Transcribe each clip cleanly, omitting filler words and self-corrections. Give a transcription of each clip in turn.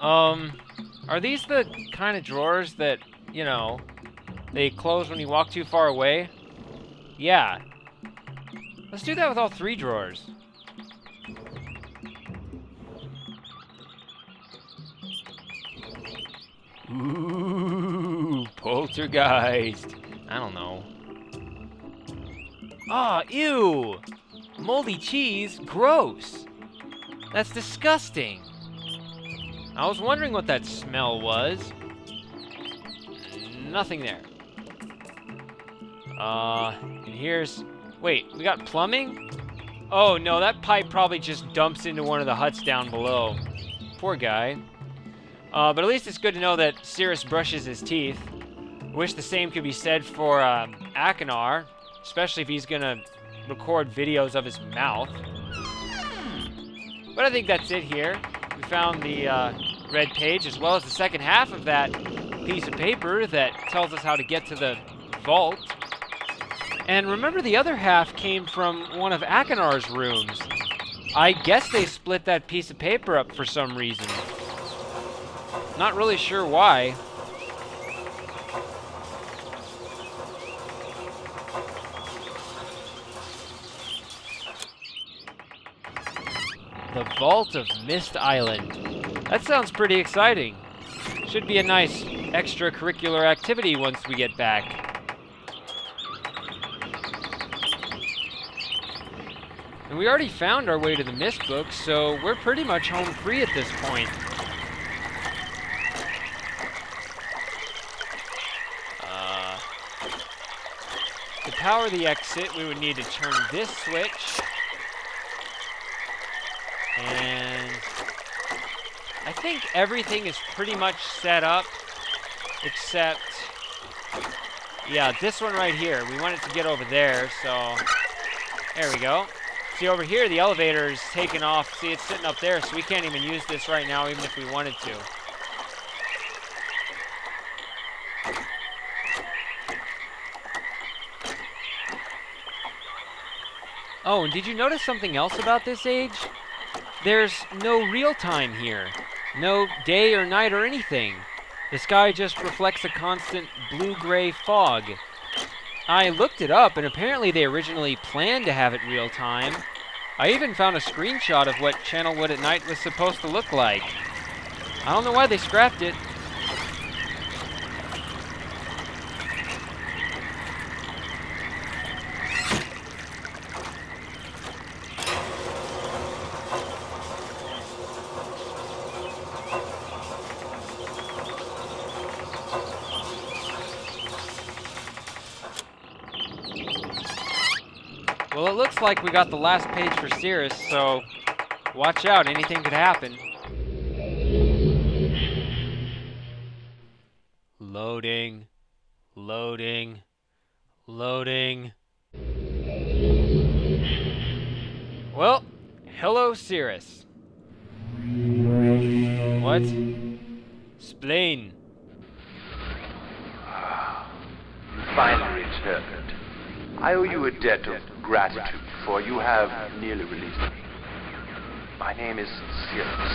Are these the kind of drawers that, you know, they close when you walk too far away? Yeah. Let's do that with all 3 drawers. Ooh, poltergeist. I don't know. Ah, ew! Moldy cheese? Gross! That's disgusting! I was wondering what that smell was. Nothing there. And here's... Wait, we got plumbing? Oh no, that pipe probably just dumps into one of the huts down below. Poor guy. But at least it's good to know that Cirrus brushes his teeth. I wish the same could be said for Akinar, especially if he's gonna record videos of his mouth. But I think that's it here. We found the red page as well as the second half of that piece of paper that tells us how to get to the vault. And remember, the other half came from one of Akinar's rooms. I guess they split that piece of paper up for some reason. Not really sure why. The Vault of Myst Island. That sounds pretty exciting. Should be a nice extracurricular activity once we get back. And we already found our way to the Myst book, so we're pretty much home free at this point. To power the exit, we would need to turn this switch. And I think everything is pretty much set up, except, yeah, this one right here. We want it to get over there, so there we go. See, over here, the elevator is taken off. See, it's sitting up there, so we can't even use this right now, even if we wanted to. Oh, and did you notice something else about this age? There's no real time here. No day or night or anything. The sky just reflects a constant blue-gray fog. I looked it up, and apparently they originally planned to have it real time. I even found a screenshot of what Channelwood-at-night was supposed to look like. I don't know why they scrapped it. Well, it looks like we got the last page for Cirrus, so watch out, anything could happen. Loading, loading, loading. Well, hello, Cirrus. What? Splain. You finally returned. I owe you a debt of gratitude, for you have nearly released me. My name is Cirrus.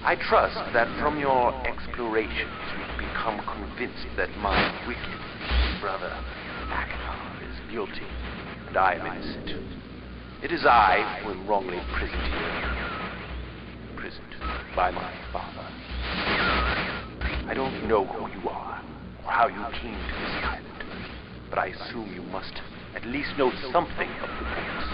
I trust that from your explorations you've become convinced that my wicked brother Akinar is guilty, and I am innocent. It is I who am wrongly imprisoned here. Imprisoned by my father. I don't know who you are, or how you came to this island, but I assume you must at least know something of the books.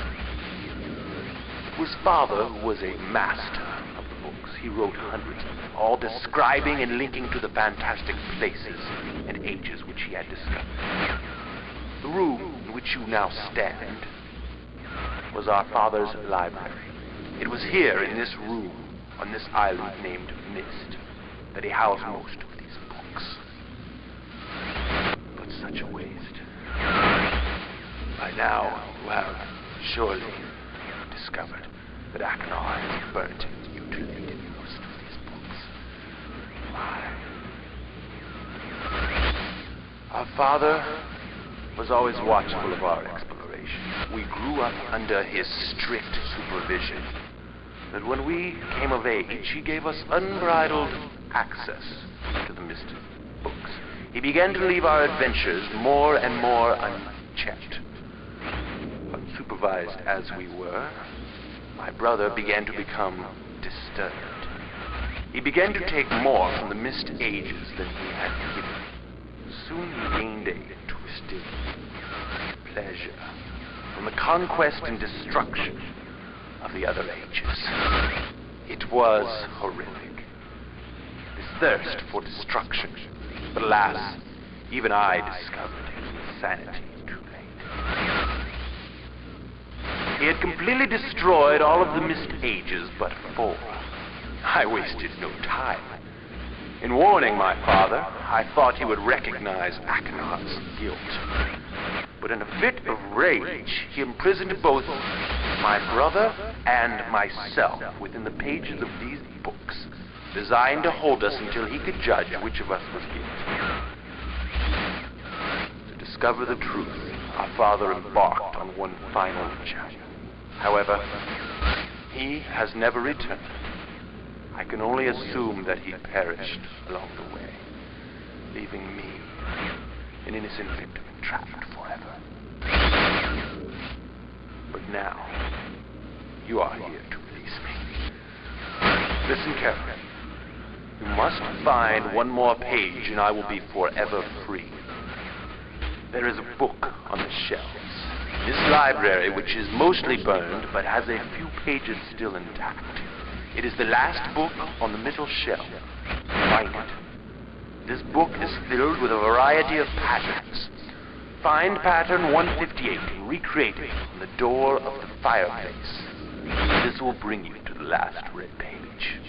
It was father who was a master of the books. He wrote hundreds of them, all describing and linking to the fantastic places and ages which he had discovered. The room in which you now stand was our father's library. It was here, in this room, on this island named Myst, that he housed most of these books. But such a waste. By now, you have surely discovered that Akinar has burnt and mutilated most of these books. Why? Our father was always watchful of our exploration. We grew up under his strict supervision. that when we came of age, he gave us unbridled access to the Myst books. He began to leave our adventures more and more unchecked. Unsupervised as we were, my brother began to become disturbed. He began to take more from the Myst ages than he had given. Soon he gained a twisted pleasure from the conquest and destruction of the other ages. It was horrific. This thirst for destruction. But alas, even I discovered his insanity too late. He had completely destroyed all of the Myst ages but 4. I wasted no time. In warning my father, I thought he would recognize Akhenat's guilt. But in a fit of rage, he imprisoned both my brother and myself within the pages of these books, designed to hold us until he could judge which of us was guilty. To discover the truth, our father embarked on one final journey. However, he has never returned. I can only assume that he perished along the way, leaving me, an innocent victim, entrapped forever. But now, you are here to release me. Listen carefully. You must find one more page and I will be forever free. There is a book on the shelves. This library, which is mostly burned, but has a few pages still intact. It is the last book on the middle shelf. Find it. This book is filled with a variety of patterns. Find pattern 158 and recreate it on the door of the fireplace. This will bring you to the last red page.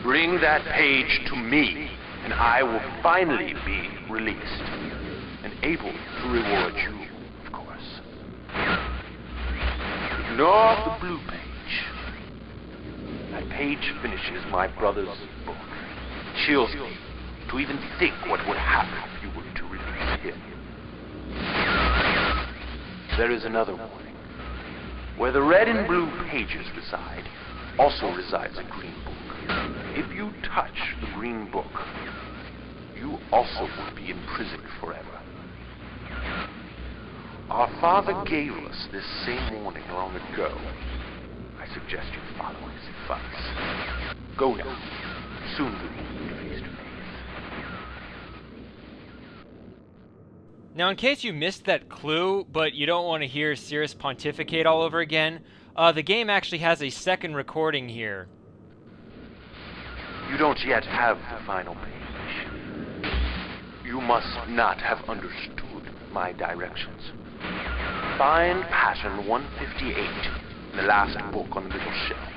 Bring that page to me, and I will finally be released, and able to reward you, of course. Ignore the blue page. That page finishes my brother's book. It chills me to even think what would happen if you were to release him. There is another warning. Where the red and blue pages reside, also resides a green book. If you touch the green book, you also will be imprisoned forever. Our father gave us this same warning long ago. I suggest you follow his advice. Go now. Soon we will be face to face. Now, in case you missed that clue, but you don't want to hear Cirrus pontificate all over again, the game actually has a second recording here. You don't yet have the final page. You must not have understood my directions. Find pattern 158 in the last book on the middle shelf.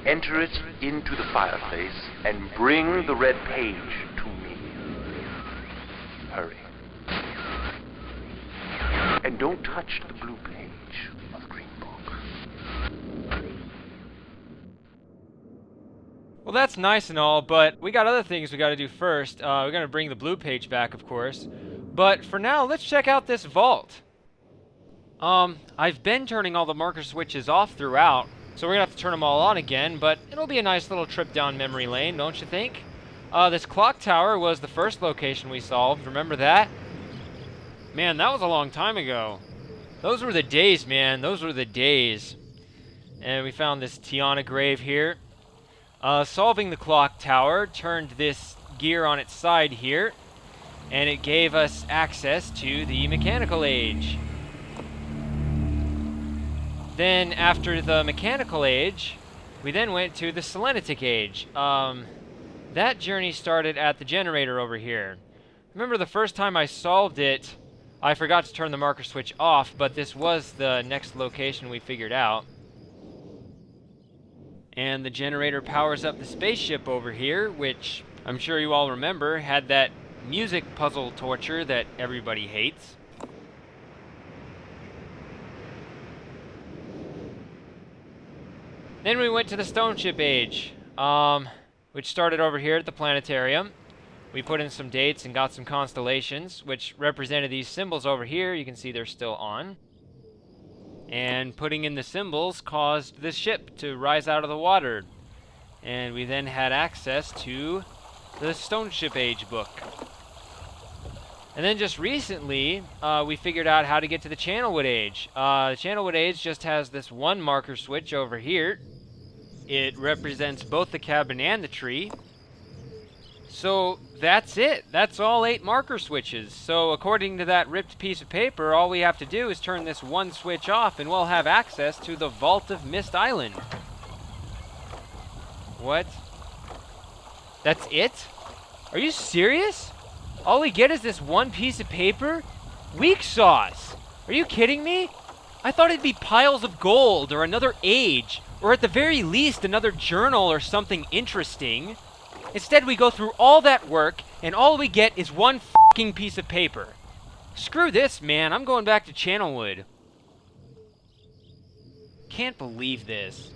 Enter it into the fireplace and bring the red page to me. Hurry. And don't touch the blue page of the green book. Well, that's nice and all, but we got other things we got to do first. We're going to bring the blue page back, of course. But for now, let's check out this vault. I've been turning all the marker switches off throughout, so we're going to have to turn them all on again, but it'll be a nice little trip down memory lane, don't you think? This clock tower was the first location we solved, remember that? Man, that was a long time ago. Those were the days, man, those were the days. And we found this Tiana grave here. Solving the clock tower turned this gear on its side here, and it gave us access to the mechanical age. Then, after the mechanical age, we then went to the selenitic age. That journey started at the generator over here. Remember the first time I solved it, I forgot to turn the marker switch off, but this was the next location we figured out. And the generator powers up the spaceship over here, which I'm sure you all remember had that music puzzle torture that everybody hates. Then we went to the stone ship age, which started over here at the planetarium. We put in some dates and got some constellations, which represented these symbols over here. You can see they're still on. And putting in the symbols caused the ship to rise out of the water. And we then had access to the Stone Ship Age book. And then just recently, we figured out how to get to the Channelwood Age. The Channelwood Age just has this one marker switch over here. It represents both the cabin and the tree. So that's it. That's all 8 marker switches. So according to that ripped piece of paper, all we have to do is turn this one switch off and we'll have access to the Vault of Myst Island. What? That's it? Are you serious? All we get is this one piece of paper? Weak sauce! Are you kidding me? I thought it'd be piles of gold or another age, or at the very least another journal or something interesting. Instead, we go through all that work, and all we get is one f***ing piece of paper. Screw this, man. I'm going back to Channelwood. Can't believe this.